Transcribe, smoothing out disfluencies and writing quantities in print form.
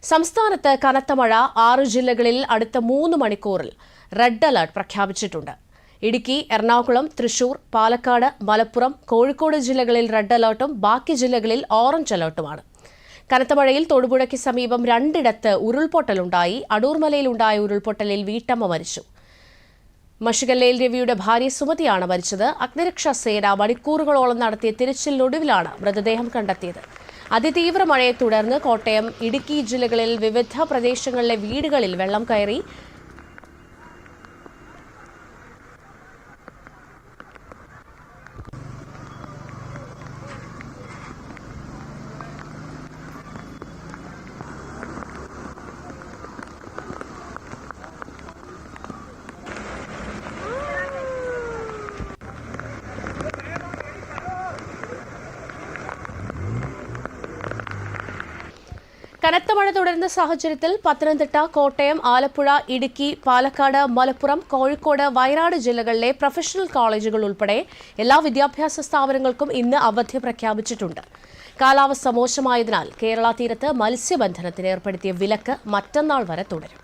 സംസ്ഥാനത്ത് കനത്ത മഴ 6 ജില്ലകളിൽ അടുത്ത 3 മണിക്കൂറിൽ റെഡ് അലർട്ട് പ്രഖ്യാപിച്ചിട്ടുണ്ട്. ഇടുക്കി, എറണാകുളം, തൃശൂർ, പാലക്കാട്, മലപ്പുറം, കോഴിക്കോട് ജില്ലകളിൽ റെഡ് അലർട്ടും ബാക്കി ജില്ലകളിൽ ഓറഞ്ച് അലർട്ടുമാണ്. കനത്ത മഴയിൽ തൊടുപുഴയ്ക്ക് സമീപം 2 ഉരുൾപൊട്ടലുണ്ടായി. ർമലയിലുണ്ടായ ഉരുൾപൊട്ടലിൽ വീട്ടമ്മ മരിച്ചു. മഷികല്ലയിൽ രവിയുടെ ഭാര്യ സുമതിയാണ് മരിച്ചത്. അഗ്നിരക്ഷാ സേന മണിക്കൂറുകളോളം നടത്തിയ തിരച്ചിലിനൊടുവിലാണ് മൃതദേഹം കണ്ടെത്തിയത്. അതിതീവ്ര മഴയെ തുടർന്ന് കോട്ടയം, ഇടുക്കി ജില്ലകളിൽ വിവിധ പ്രദേശങ്ങളിലെ വീടുകളിൽ വെള്ളം കയറി. കനത്ത മഴ തുടരുന്ന സാഹചര്യത്തിൽ പത്തനംതിട്ട, കോട്ടയം, ആലപ്പുഴ, ഇടുക്കി, പാലക്കാട്, മലപ്പുറം, കോഴിക്കോട്, വയനാട് ജില്ലകളിലെ പ്രൊഫഷണൽ കോളേജുകൾ ഉൾപ്പെടെ എല്ലാ വിദ്യാഭ്യാസ സ്ഥാപനങ്ങൾക്കും ഇന്ന് അവധി പ്രഖ്യാപിച്ചിട്ടുണ്ട്. കാലാവസ്ഥ മോശമായതിനാൽ കേരള തീരത്ത് മത്സ്യബന്ധനത്തിന് ഏർപ്പെടുത്തിയ വിലക്ക് മറ്റന്നാൾ വരെ തുടരും.